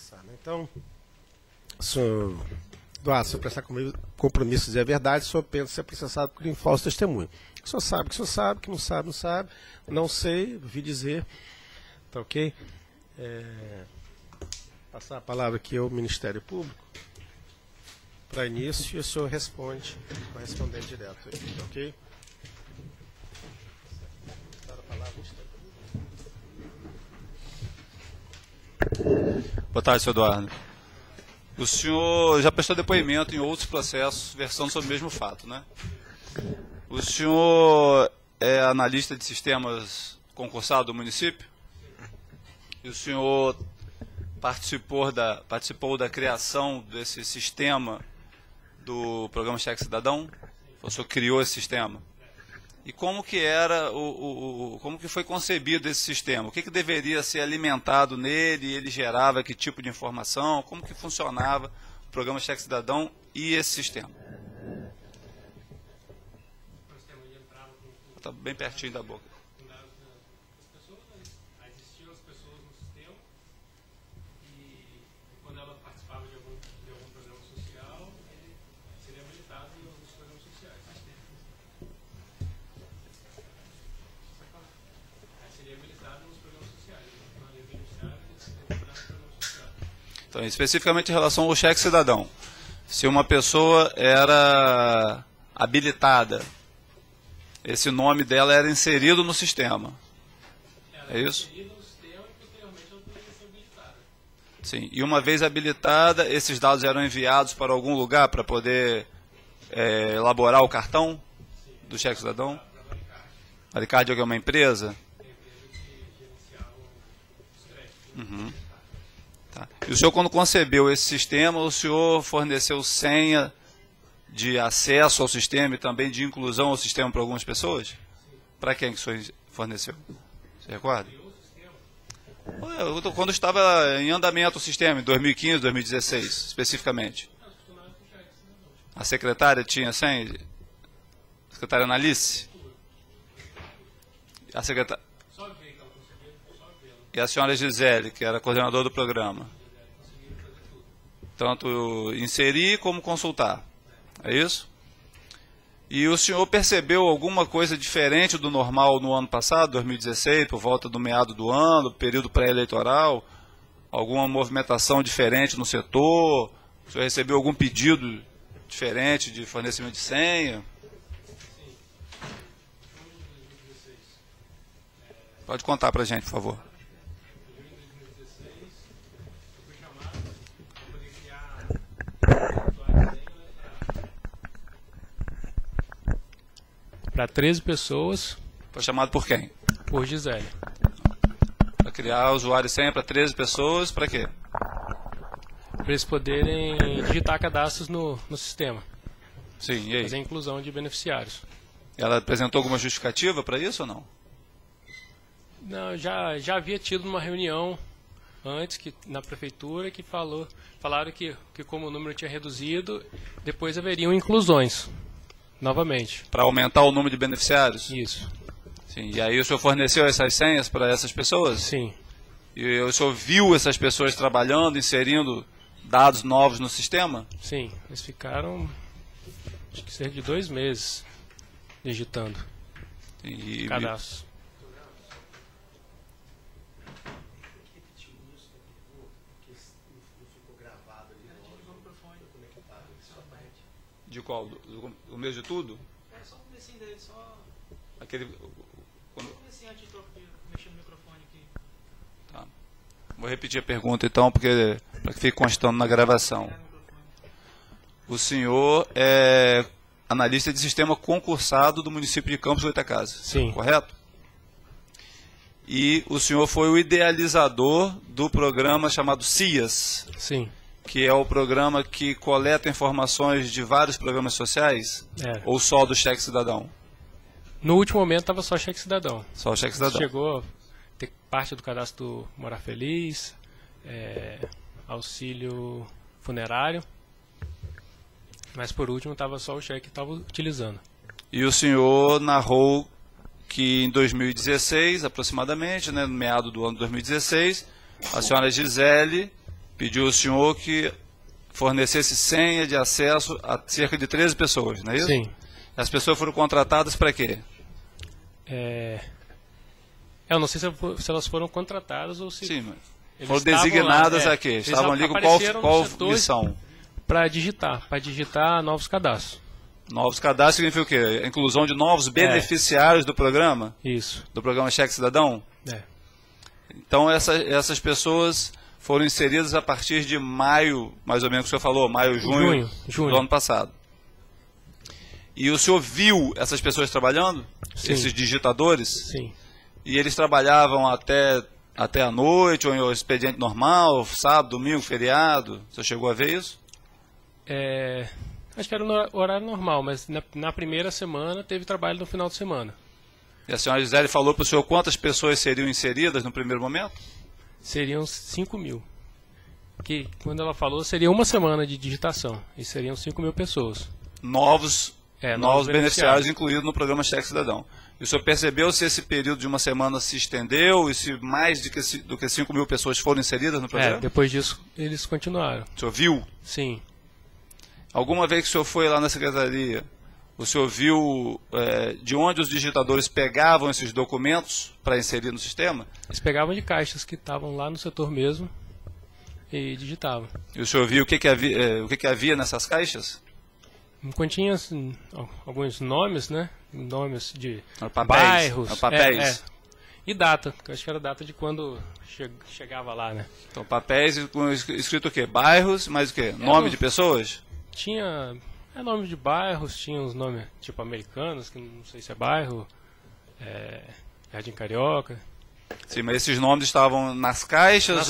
começar, né? Então, senhor Eduardo, se eu prestar compromisso de dizer a verdade, o senhor pensa ser processado por falso testemunho. O senhor sabe que o senhor sabe, que não sabe, não sabe. Não sei, ouvi dizer. Tá ok? Passar a palavra aqui ao Ministério Público para início e o senhor responde, vai responder direto aí, tá ok? Boa tarde, senhor Eduardo. O senhor já prestou depoimento em outros processos versando sobre o mesmo fato, né? O senhor é analista de sistemas concursado do município? E o senhor participou da criação desse sistema do programa Cheque Cidadão? O senhor criou esse sistema? E como que era como que foi concebido esse sistema? O que deveria ser alimentado nele? Ele gerava que tipo de informação? Como que funcionava o programa Cheque Cidadão e esse sistema? Está bem pertinho da boca. Existiam as pessoas no sistema e quando ela participava de algum programa social, ele seria habilitado nos programas sociais. Seria habilitado nos programas sociais. Na lei beneficiária, ele seria habilitado nos programas sociais. Então, especificamente em relação ao Cheque Cidadão, se uma pessoa era habilitada, esse nome dela era inserido no sistema. É isso? Inserido no sistema e posteriormente ela poderia ser habilitada. Sim. E uma vez habilitada, esses dados eram enviados para algum lugar para poder elaborar o cartão do Cheque Cidadão? A Ricardo é uma empresa? Uhum. Tá. E o senhor, quando concebeu esse sistema, o senhor forneceu senha de acesso ao sistema e também de inclusão ao sistema para algumas pessoas? Para quem que o senhor forneceu? Você recorda? Quando estava em andamento o sistema, em 2015, 2016, especificamente. A secretária tinha senha? A secretária Analice? A secretária... E a senhora Gisele, que era coordenadora do programa? Tanto inserir como consultar. É isso? E o senhor percebeu alguma coisa diferente do normal no ano passado, 2016, por volta do meado do ano, período pré-eleitoral? Alguma movimentação diferente no setor? O senhor recebeu algum pedido diferente de fornecimento de senha? Pode contar para a gente, por favor. Para 13 pessoas. Foi chamado por quem? Por Gisele. Para criar usuário e senha para 13 pessoas, para quê? Para eles poderem digitar cadastros no sistema. Sim, e aí? Fazer a inclusão de beneficiários. Ela apresentou alguma justificativa para isso ou não? Não, já havia tido uma reunião antes na prefeitura que falaram que como o número tinha reduzido, depois haveriam inclusões. Novamente. Para aumentar o número de beneficiários? Isso. Sim. E aí o senhor forneceu essas senhas para essas pessoas? Sim. E o senhor viu essas pessoas trabalhando, inserindo dados novos no sistema? Sim. Eles ficaram, acho que cerca de 2 meses digitando cadastros. De qual? O mesmo de tudo? É só o comecinho dele, só... Aquele... Só o comecinho antes de mexer no microfone aqui. Tá. Vou repetir a pergunta então, para que fique constando na gravação. O senhor é analista de sistema concursado do município de Campos Goytacazes. Sim. Correto? E o senhor foi o idealizador do programa chamado CIAS. Sim. Que é o programa que coleta informações de vários programas sociais? É. Ou só do Cheque Cidadão? No último momento estava só Cheque Cidadão. Só o Cheque Cidadão. Chegou a ter parte do cadastro do Morar Feliz, auxílio funerário, mas por último estava só o cheque que estava utilizando. E o senhor narrou que em 2016, aproximadamente, né, no meado do ano de 2016, a senhora Gisele pediu ao senhor que fornecesse senha de acesso a cerca de 13 pessoas, não é isso? Sim. As pessoas foram contratadas para quê? Eu não sei se elas foram contratadas ou se... Sim, mas eles foram estavam designadas lá, aqui. eles Estavam ali com apareceram qual nos setores missão? Para digitar novos cadastros. Novos cadastros significa o quê? A inclusão de novos beneficiários do programa? Isso. Do programa Cheque Cidadão? Então essas pessoas foram inseridas a partir de maio, mais ou menos que o senhor falou, maio, junho. Do ano passado. E o senhor viu essas pessoas trabalhando? Sim. Esses digitadores? Sim. E eles trabalhavam até a noite, ou em expediente normal, sábado, domingo, feriado? Você chegou a ver isso? Acho que era no horário normal, mas na primeira semana teve trabalho no final de semana. E a senhora Gisele falou para o senhor quantas pessoas seriam inseridas no primeiro momento? Seriam 5.000. Que, quando ela falou, seria uma semana de digitação. E seriam 5.000 pessoas. Novos beneficiários incluídos no programa Cheque Cidadão. E o senhor percebeu se esse período de uma semana se estendeu e se mais do que 5.000 pessoas foram inseridas no programa? Depois disso, eles continuaram. O senhor viu? Sim. Alguma vez que o senhor foi lá na secretaria, o senhor viu de onde os digitadores pegavam esses documentos para inserir no sistema? Eles pegavam de caixas que estavam lá no setor mesmo e digitavam. E o senhor viu o que havia nessas caixas? Continha assim, alguns nomes, né? Nomes de bairros. Papéis. E data, que eu acho que era a data de quando chegava lá, né? Então, papéis escrito o quê? Bairros, mais o quê? Nome de pessoas? Tinha nome de bairros, tinha uns nomes tipo americanos, que não sei se é bairro, Jardim Carioca. Sim, mas esses nomes estavam nas caixas,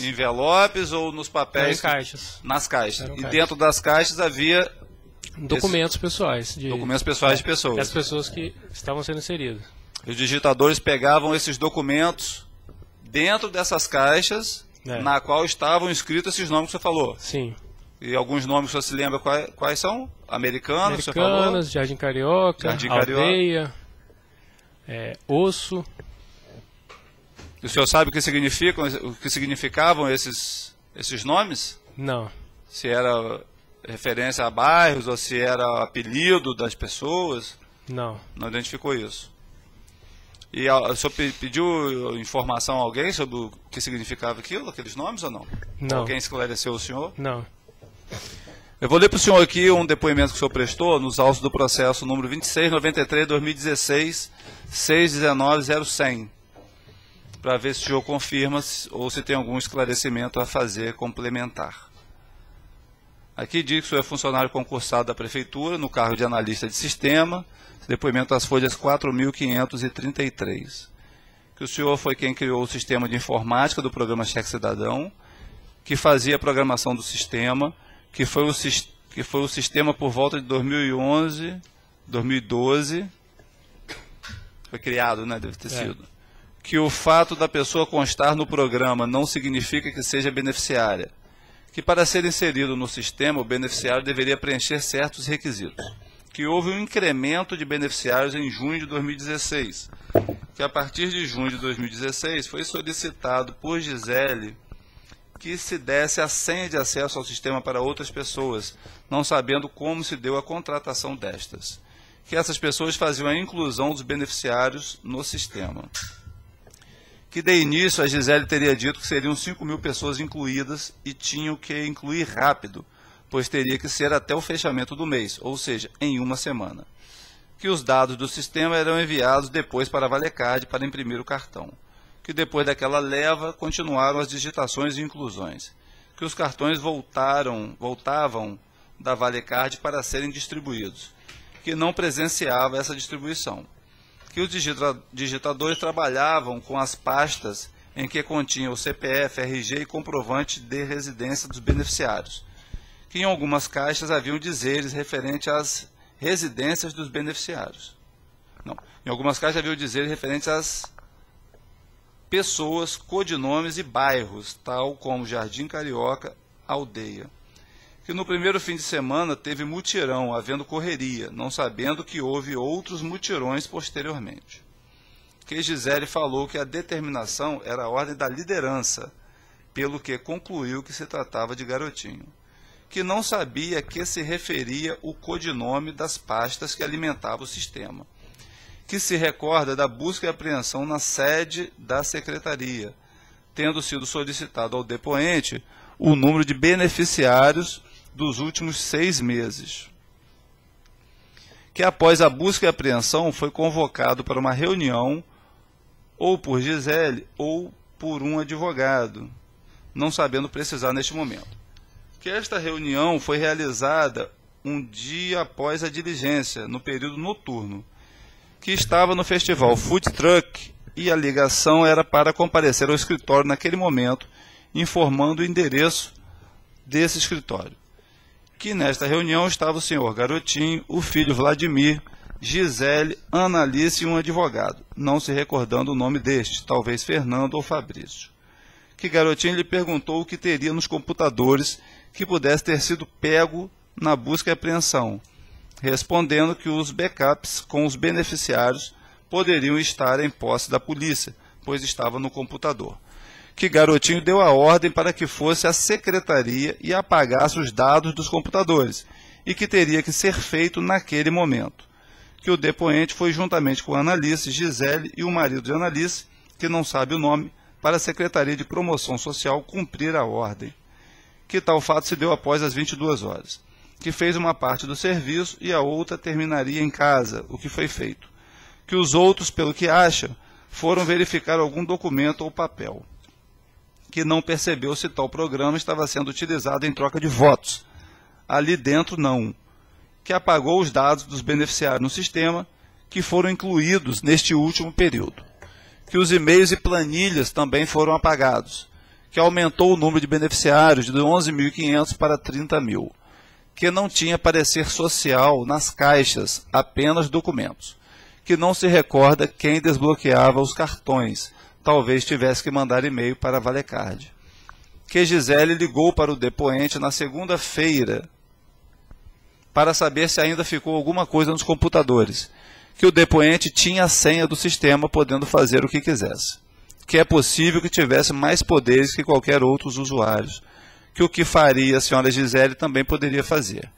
em envelopes ou nos papéis? Em caixas. Nas caixas. E dentro das caixas havia documentos pessoais. Documentos pessoais de pessoas. Das pessoas que estavam sendo inseridas. Os digitadores pegavam esses documentos dentro dessas caixas, na qual estavam escritos esses nomes que você falou. Sim. E alguns nomes que você se lembra quais são? Americanos, você falou? Jardim Carioca, Aldeia, Osso. E o senhor sabe o que significavam esses nomes? Não. Se era referência a bairros ou se era apelido das pessoas? Não. Não identificou isso. E o senhor pediu informação a alguém sobre o que significava aqueles nomes ou não? Não. Alguém esclareceu o senhor? Não. Eu vou ler para o senhor aqui um depoimento que o senhor prestou nos autos do processo número 2693-2016, 619-0100, para ver se o senhor confirma ou se tem algum esclarecimento a fazer complementar. Aqui diz que o senhor é funcionário concursado da Prefeitura, no cargo de analista de sistema, depoimento das folhas 4.533. Que o senhor foi quem criou o sistema de informática do programa Cheque Cidadão, que fazia a programação do sistema, que foi o sistema por volta de 2011, 2012, foi criado, né? Deve ter sido. Que o fato da pessoa constar no programa não significa que seja beneficiária. Que para ser inserido no sistema, o beneficiário deveria preencher certos requisitos. Que houve um incremento de beneficiários em junho de 2016. Que a partir de junho de 2016 foi solicitado por Gisele que se desse a senha de acesso ao sistema para outras pessoas, não sabendo como se deu a contratação destas. Que essas pessoas faziam a inclusão dos beneficiários no sistema. Que de início a Gisele teria dito que seriam 5.000 pessoas incluídas e tinham que incluir rápido, pois teria que ser até o fechamento do mês, ou seja, em uma semana. Que os dados do sistema eram enviados depois para a Valecard para imprimir o cartão. Que depois daquela leva continuaram as digitações e inclusões. Que os cartões voltavam da Valecard para serem distribuídos. Que não presenciava essa distribuição. Que os digitadores trabalhavam com as pastas em que continham o CPF, RG e comprovante de residência dos beneficiários. Que em algumas caixas haviam dizeres referentes às residências dos beneficiários. Não, em algumas caixas haviam dizeres referentes às pessoas, codinomes e bairros, tal como Jardim Carioca, Aldeia. Que no primeiro fim de semana teve mutirão, havendo correria, não sabendo que houve outros mutirões posteriormente. Que Gisele falou que a determinação era a ordem da liderança, pelo que concluiu que se tratava de Garotinho, que não sabia a que se referia o codinome das pastas que alimentavam o sistema, que se recorda da busca e apreensão na sede da secretaria, tendo sido solicitado ao depoente o número de beneficiários dos últimos 6 meses, que após a busca e apreensão foi convocado para uma reunião ou por Gisele ou por um advogado, não sabendo precisar neste momento. Que esta reunião foi realizada um dia após a diligência, no período noturno, que estava no festival Food Truck e a ligação era para comparecer ao escritório naquele momento, informando o endereço desse escritório. Que nesta reunião estava o senhor Garotinho, o filho Vladimir, Gisele, Analice e um advogado, não se recordando o nome deste, talvez Fernando ou Fabrício. Que Garotinho lhe perguntou o que teria nos computadores que pudesse ter sido pego na busca e apreensão, respondendo que os backups com os beneficiários poderiam estar em posse da polícia, pois estava no computador. Que Garotinho deu a ordem para que fosse à secretaria e apagasse os dados dos computadores, e que teria que ser feito naquele momento. Que o depoente foi juntamente com Analice, Gisele e o marido de Analice, que não sabe o nome, para a Secretaria de Promoção Social cumprir a ordem. Que tal fato se deu após as 22 horas. Que fez uma parte do serviço e a outra terminaria em casa, o que foi feito. Que os outros, pelo que acham, foram verificar algum documento ou papel. Que não percebeu se tal programa estava sendo utilizado em troca de votos. Ali dentro, não. Que apagou os dados dos beneficiários no sistema, que foram incluídos neste último período. Que os e-mails e planilhas também foram apagados. Que aumentou o número de beneficiários de 11.500 para 30.000. Que não tinha parecer social nas caixas, apenas documentos. Que não se recorda quem desbloqueava os cartões, talvez tivesse que mandar e-mail para a Valecard. Que Gisele ligou para o depoente na segunda-feira para saber se ainda ficou alguma coisa nos computadores. Que o depoente tinha a senha do sistema, podendo fazer o que quisesse. Que é possível que tivesse mais poderes que qualquer outros usuários. Que o que faria a senhora Gisele também poderia fazer.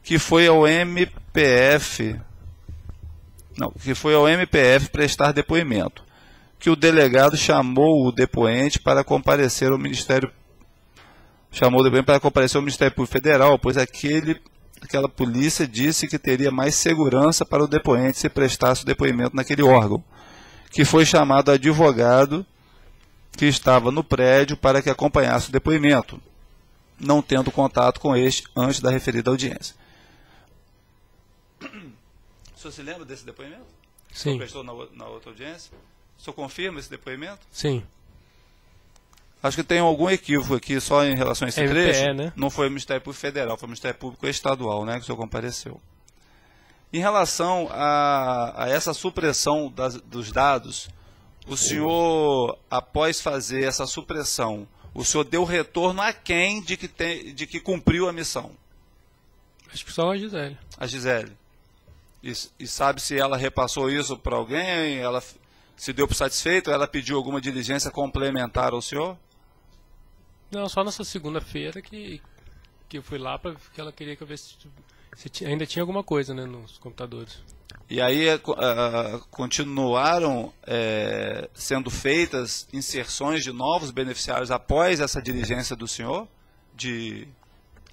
Que foi ao MPF prestar depoimento. Que o delegado chamou o depoente para comparecer ao Ministério Público Federal, pois aquela polícia disse que teria mais segurança para o depoente se prestasse o depoimento naquele órgão. Que foi chamado advogado que estava no prédio para que acompanhasse o depoimento, não tendo contato com este antes da referida audiência. O senhor se lembra desse depoimento? Sim. O senhor prestou na outra audiência? O senhor confirma esse depoimento? Sim. Acho que tem algum equívoco aqui só em relação a esse MPE, trecho. né? Não foi o Ministério Público Federal, foi o Ministério Público Estadual, né, que o senhor compareceu. Em relação a essa supressão dos dados, o senhor, após fazer essa supressão, o senhor deu retorno a quem de que cumpriu a missão? Acho que só a Gisele. A Gisele. E sabe se ela repassou isso para alguém? Ela se deu por satisfeito? Ela pediu alguma diligência complementar ao senhor? Não, só nessa segunda-feira que eu fui lá para que ela queria que eu visse se ainda tinha alguma coisa, né, nos computadores. E aí continuaram sendo feitas inserções de novos beneficiários após essa diligência do senhor? De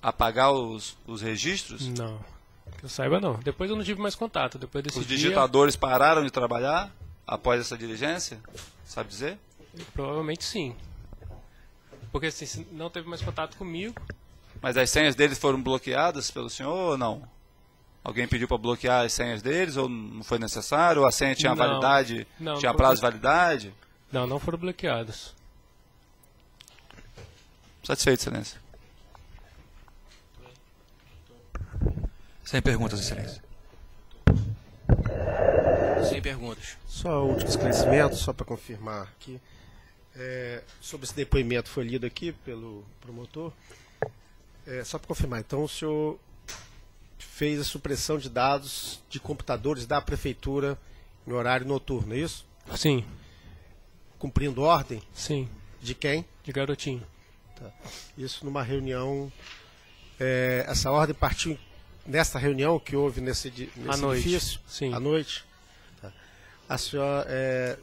apagar os registros? Não, que eu saiba não. Depois eu não tive mais contato. Depois desse Os dia, digitadores pararam de trabalhar após essa diligência? Sabe dizer? provavelmente sim. Porque assim, se não teve mais contato comigo. Mas as senhas deles foram bloqueadas pelo senhor ou não? Alguém pediu para bloquear as senhas deles ou não foi necessário? Ou a senha tinha validade, tinha prazo de validade? Não, não foram bloqueados. Satisfeito, excelência. Sem perguntas, excelência. Sem perguntas. Só o último esclarecimento, só para confirmar aqui. Sobre esse depoimento foi lido aqui pelo promotor. Só para confirmar, então o senhor fez a supressão de dados de computadores da prefeitura em horário noturno, é isso? Sim, Cumprindo ordem? sim. De quem? De Garotinho. Isso numa reunião. Essa ordem partiu nessa reunião que houve nesse edifício? Sim. À noite? Tá. A senhora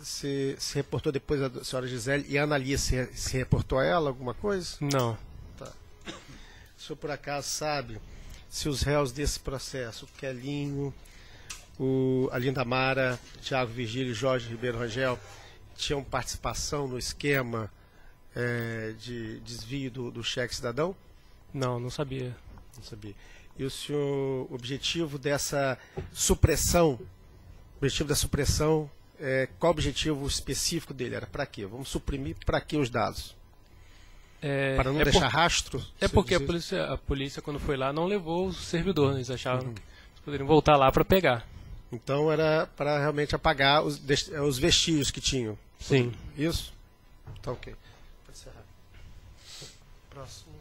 se reportou depois a senhora Gisele e a Analia se reportou a ela alguma coisa? Não. Tá. O senhor por acaso sabe se os réus desse processo, o Quelinho, a Linda Mara, Tiago Virgílio e Jorge Ribeiro Rangel, tinham participação no esquema de desvio do cheque cidadão? Não, não sabia. Não sabia. E o senhor, o objetivo dessa supressão, qual o objetivo específico dele? Era para quê? Vamos suprimir para quê os dados? Para não deixar rastro? Porque a polícia, quando foi lá, não levou o servidor. Eles achavam que eles poderiam voltar lá para pegar. Então era para realmente apagar os vestígios que tinham? Sim. Isso? Tá ok. Pode encerrar. Próximo.